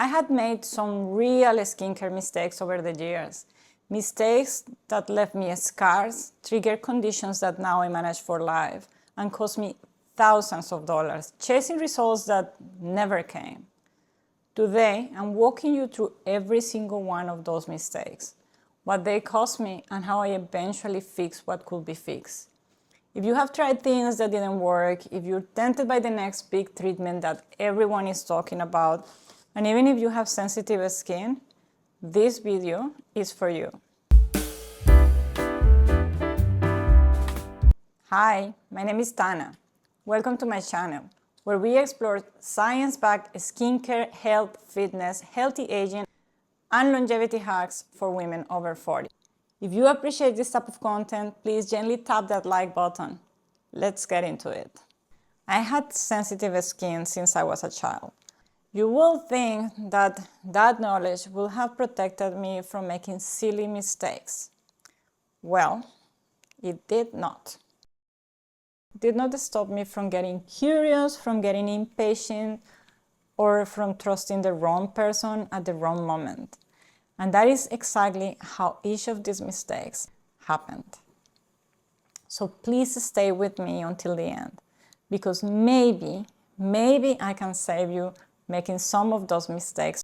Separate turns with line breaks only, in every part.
I had made some real skincare mistakes over the years. Mistakes that left me scars, triggered conditions that now I manage for life, and cost me thousands of dollars, chasing results that never came. Today, I'm walking you through every single one of those mistakes, what they cost me, and how I eventually fixed what could be fixed. If you have tried things that didn't work, if you're tempted by the next big treatment that everyone is talking about, and even if you have sensitive skin, this video is for you. Hi, my name is Tana. Welcome to my channel, where we explore science-backed skincare, health, fitness, healthy aging, and longevity hacks for women over 40. If you appreciate this type of content, please gently tap that like button. Let's get into it. I had sensitive skin since I was a child. You will think that that knowledge will have protected me from making silly mistakes. Well, it did not. It did not stop me from getting curious, from getting impatient, or from trusting the wrong person at the wrong moment. And that is exactly how each of these mistakes happened. So please stay with me until the end, because maybe I can save you making some of those mistakes.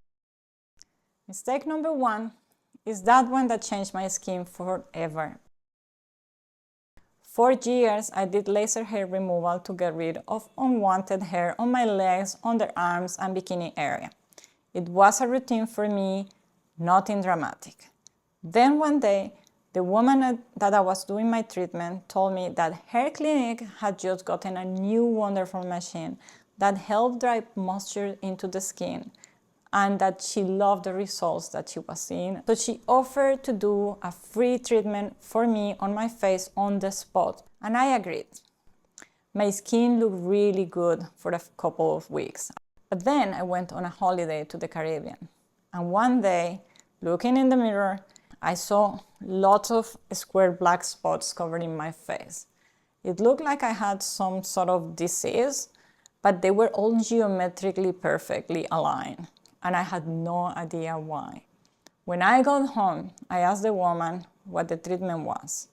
Mistake number one is that one that changed my skin forever. For years, I did laser hair removal to get rid of unwanted hair on my legs, underarms, and bikini area. It was a routine for me, nothing dramatic. Then one day, the woman that I was doing my treatment told me that her clinic had just gotten a new wonderful machine that helped drive moisture into the skin, and that she loved the results that she was seeing. So she offered to do a free treatment for me on my face on the spot, and I agreed. My skin looked really good for a couple of weeks. But then I went on a holiday to the Caribbean, and one day, looking in the mirror, I saw lots of square black spots covering my face. It looked like I had some sort of disease, but they were all geometrically perfectly aligned, and I had no idea why. When I got home, I asked the woman what the treatment was,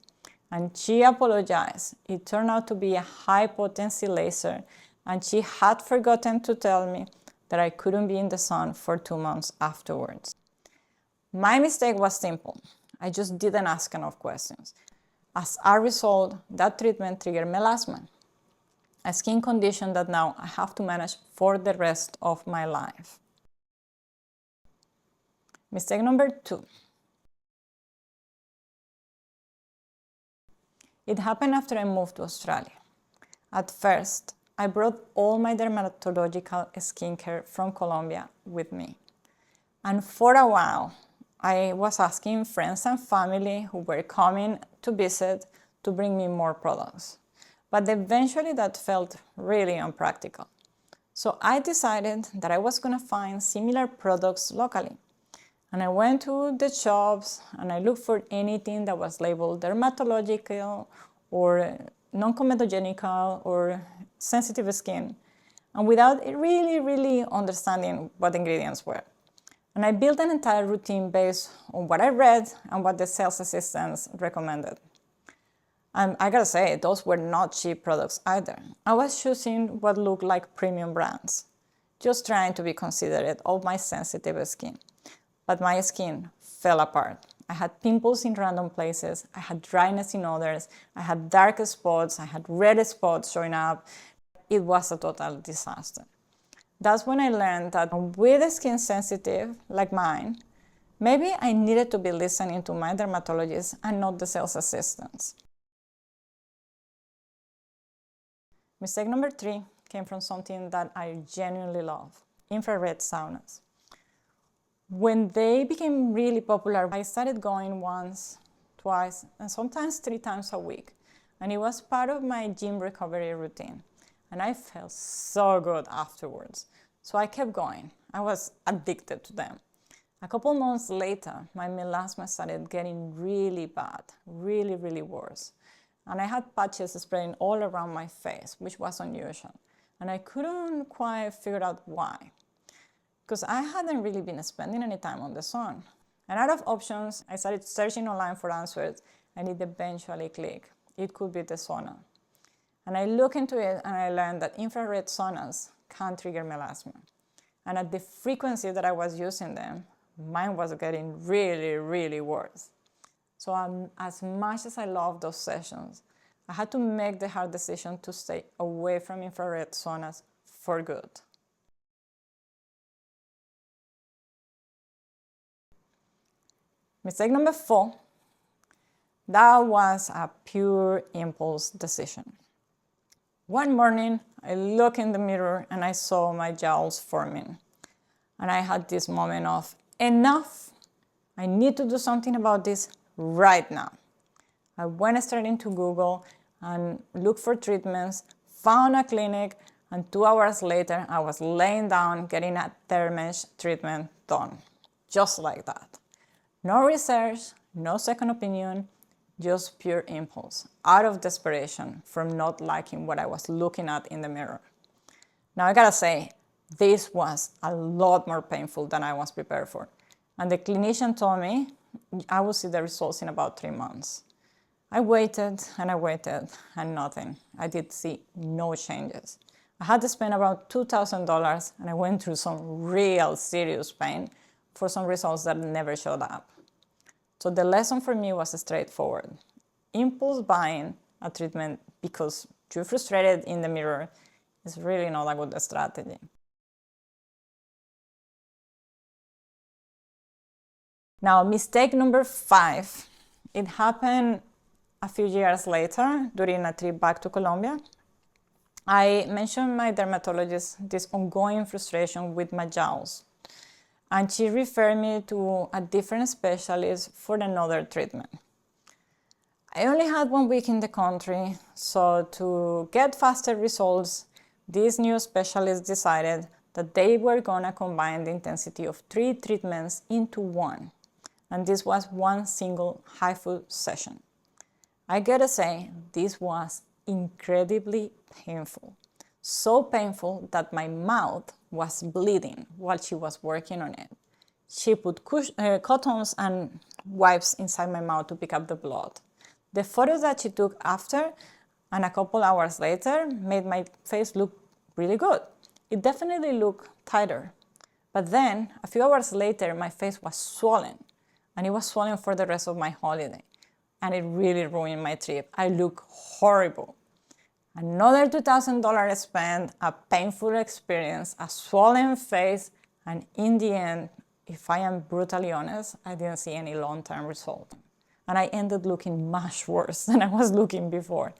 and she apologized. It turned out to be a high-potency laser, and she had forgotten to tell me that I couldn't be in the sun for 2 months afterwards. My mistake was simple. I just didn't ask enough questions. As a result, that treatment triggered melasma, a skin condition that now I have to manage for the rest of my life. Mistake number two. It happened after I moved to Australia. At first, I brought all my dermatological skincare from Colombia with me. And for a while, I was asking friends and family who were coming to visit to bring me more products. But eventually that felt really unpractical. So I decided that I was going to find similar products locally. And I went to the shops and I looked for anything that was labeled dermatological or non-comedogenical or sensitive skin, and without really understanding what the ingredients were. And I built an entire routine based on what I read and what the sales assistants recommended. And I gotta say, those were not cheap products either. I was choosing what looked like premium brands, just trying to be considerate of my sensitive skin. But my skin fell apart. I had pimples in random places, I had dryness in others, I had dark spots, I had red spots showing up. It was a total disaster. That's when I learned that with a skin sensitive like mine, maybe I needed to be listening to my dermatologist and not the sales assistants. Mistake number three came from something that I genuinely love: infrared saunas. When they became really popular, I started going once, twice, and sometimes 3 times a week. And it was part of my gym recovery routine. And I felt so good afterwards. So I kept going. I was addicted to them. A couple months later, my melasma started getting really bad, really worse. And I had patches spreading all around my face, which was unusual. And I couldn't quite figure out why. because I hadn't really been spending any time on the sun. And out of options, I started searching online for answers, and it eventually clicked. It could be the sauna. And I looked into it, and I learned that infrared saunas can trigger melasma. And at the frequency that I was using them, mine was getting really, really worse. So as much as I love those sessions, I had to make the hard decision to stay away from infrared saunas for good. Mistake number 4, that was a pure impulse decision. One morning, I looked in the mirror and I saw my jowls forming. And I had this moment of, enough! I need to do something about this right now. I went straight into Google and looked for treatments, found a clinic, and 2 hours later, I was laying down getting a Thermage treatment done. Just like that. No research, no second opinion, just pure impulse, out of desperation from not liking what I was looking at in the mirror. Now I gotta say, this was a lot more painful than I was prepared for. And the clinician told me I would see the results in about 3 months. I waited and nothing. I did see no changes. I had to spend about $2,000 and I went through some real serious pain for some results that never showed up. So the lesson for me was straightforward. Impulse buying a treatment because you're frustrated in the mirror is really not a good strategy. Now, mistake number 5, it happened a few years later during a trip back to Colombia. I mentioned my dermatologist this ongoing frustration with my jowls, and she referred me to a different specialist for another treatment. I only had 1 week in the country, so to get faster results, this new specialist decided that they were gonna combine the intensity of 3 treatments into 1. And this was 1 single HIFU session. I gotta say, this was incredibly painful. So painful that my mouth was bleeding while she was working on it. She put cottons and wipes inside my mouth to pick up the blood. The photos that she took after and a couple hours later made my face look really good. It definitely looked tighter. But then, a few hours later, my face was swollen. And it was swollen for the rest of my holiday. And it really ruined my trip. I look horrible. Another $2,000 spent, a painful experience, a swollen face, and in the end, if I am brutally honest, I didn't see any long-term result. And I ended looking much worse than I was looking before.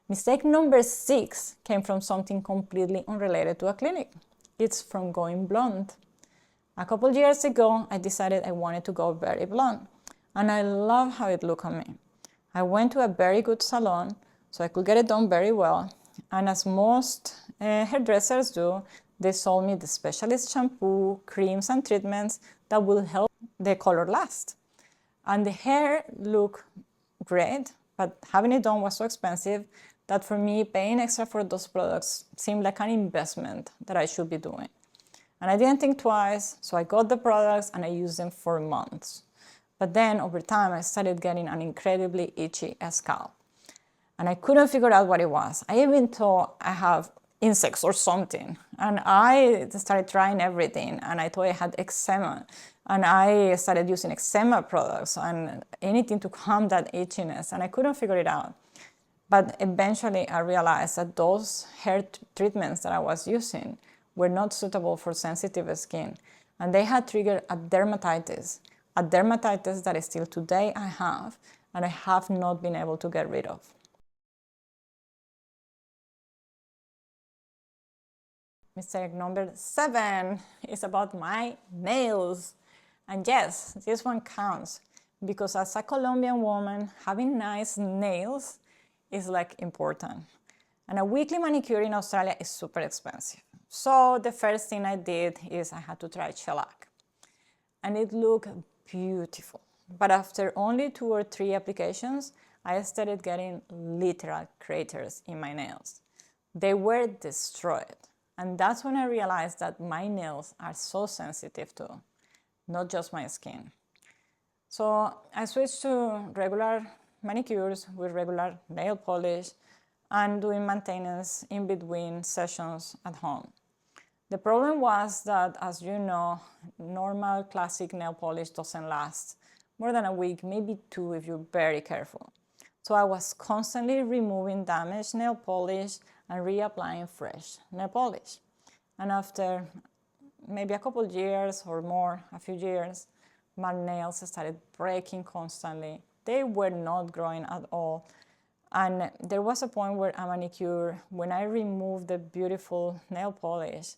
Mistake number 6 came from something completely unrelated to a clinic. It's from going blonde. A couple years ago, I decided I wanted to go very blonde, and I love how it looked on me. I went to a very good salon, so I could get it done very well, and as most hairdressers do, they sold me the specialist shampoo, creams, and treatments that will help the color last. And the hair looked great, but having it done was so expensive that for me, paying extra for those products seemed like an investment that I should be doing. And I didn't think twice, so I got the products and I used them for months. But then over time, I started getting an incredibly itchy scalp. And I couldn't figure out what it was. I even thought I have insects or something. And I started trying everything, and I thought I had eczema. And I started using eczema products and anything to calm that itchiness, and I couldn't figure it out. But eventually I realized that those hair treatments that I was using were not suitable for sensitive skin, and they had triggered a dermatitis that still today I have, and I have not been able to get rid of. Mistake number 7 is about my nails. And yes, this one counts, because as a Colombian woman, having nice nails is like important. And a weekly manicure in Australia is super expensive. So the first thing I did is I had to try shellac. And it looked beautiful. But after only 2 or 3 applications, I started getting literal craters in my nails. They were destroyed. And that's when I realized that my nails are so sensitive too, not just my skin. So I switched to regular manicures with regular nail polish and doing maintenance in between sessions at home. The problem was that, as you know, normal classic nail polish doesn't last more than a week, maybe two if you're very careful. So I was constantly removing damaged nail polish and reapplying fresh nail polish. And after maybe a couple years or more, a few years, my nails started breaking constantly. They were not growing at all. And there was a point where a manicure, when I removed the beautiful nail polish,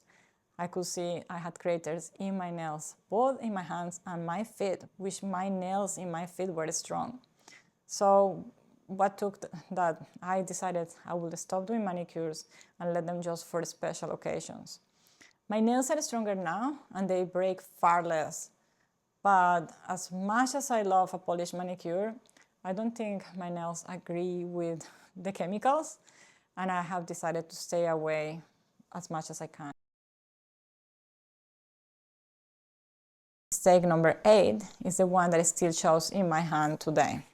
I could see I had craters in my nails, both in my hands and my feet, which my nails in my feet were strong. So what took that, I decided I would stop doing manicures and let them just for special occasions. My nails are stronger now and they break far less. But as much as I love a polished manicure, I don't think my nails agree with the chemicals, and I have decided to stay away as much as I can. Mistake number 8 is the one that still shows in my hand today.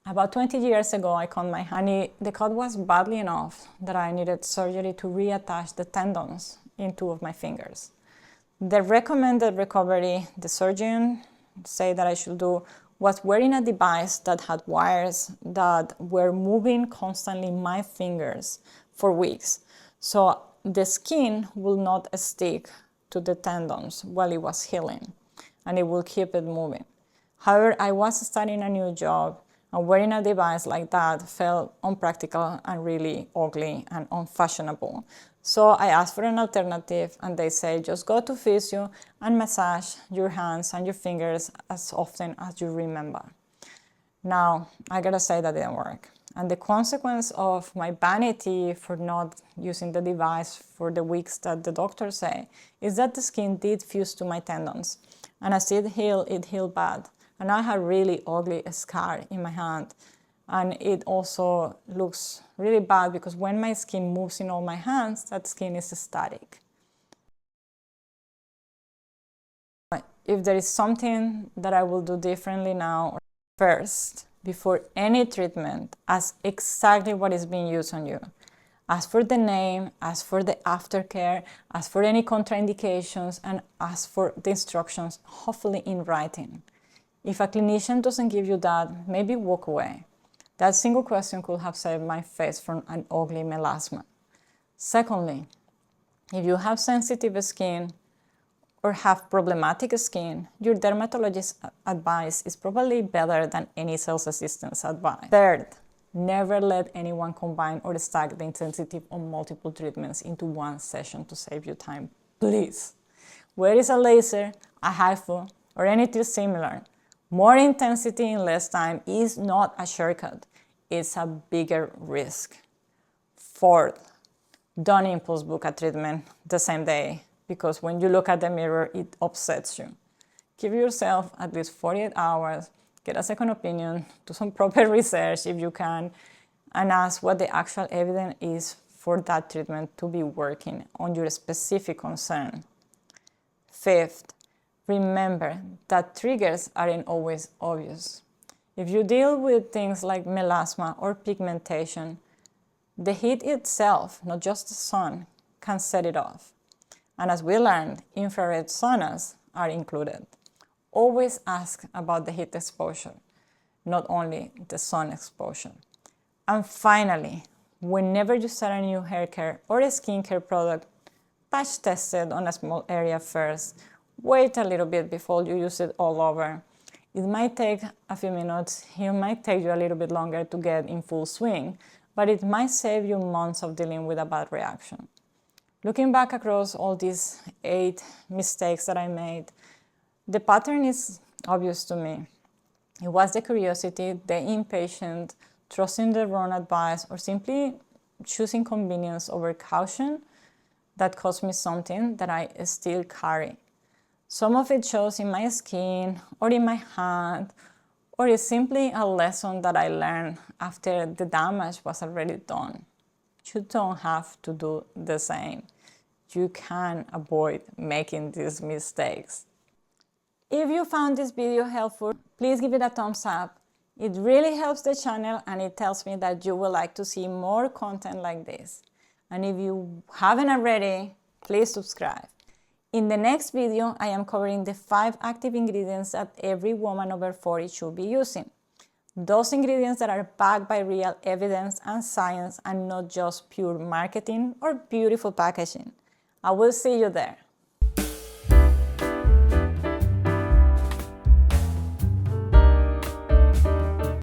About 20 years ago, I cut my hand, and the cut was badly enough that I needed surgery to reattach the tendons in 2 of my fingers. The recommended recovery the surgeon said that I should do was wearing a device that had wires that were moving constantly my fingers for weeks. So the skin will not stick to the tendons while it was healing, and it will keep it moving. However, I was starting a new job, and wearing a device like that felt unpractical and really ugly and unfashionable. So I asked for an alternative, and they say just go to physio and massage your hands and your fingers as often as you remember. Now, I gotta say that didn't work. And the consequence of my vanity for not using the device for the weeks that the doctors say is that the skin did fuse to my tendons. And as it healed bad. And I had really ugly scar in my hand. And it also looks really bad because when my skin moves in all my hands, that skin is static. If there is something that I will do differently now, first, before any treatment, ask exactly what is being used on you. Ask for the name, ask for the aftercare, ask for any contraindications, and ask for the instructions, hopefully in writing. If a clinician doesn't give you that, maybe walk away. That single question could have saved my face from an ugly melasma. Secondly, if you have sensitive skin or have problematic skin, your dermatologist's advice is probably better than any sales assistant's advice. Third, never let anyone combine or stack the intensity of multiple treatments into one session to save you time. Please. Whether it's a laser, a HIFU, or anything similar, more intensity in less time is not a shortcut. It's a bigger risk. Fourth, don't impulse book a treatment the same day, because when you look at the mirror, it upsets you. Give yourself at least 48 hours, get a second opinion, do some proper research if you can, and ask what the actual evidence is for that treatment to be working on your specific concern. Fifth, remember that triggers aren't always obvious. If you deal with things like melasma or pigmentation, the heat itself, not just the sun, can set it off. And as we learned, infrared saunas are included. Always ask about the heat exposure, not only the sun exposure. And finally, whenever you start a new hair care or a skincare product, patch test it on a small area first. Wait a little bit before you use it all over. It might take a few minutes, it might take you a little bit longer to get in full swing, but it might save you months of dealing with a bad reaction. Looking back across all these 8 mistakes that I made, the pattern is obvious to me. It was the curiosity, the impatience, trusting the wrong advice, or simply choosing convenience over caution that cost me something that I still carry. Some of it shows in my skin or in my hand, or is simply a lesson that I learned after the damage was already done. You don't have to do the same. You can avoid making these mistakes. If you found this video helpful, please give it a thumbs up. It really helps the channel and it tells me that you would like to see more content like this. And if you haven't already, please subscribe. In the next video, I am covering the 5 active ingredients that every woman over 40 should be using. Those ingredients that are backed by real evidence and science and not just pure marketing or beautiful packaging. I will see you there.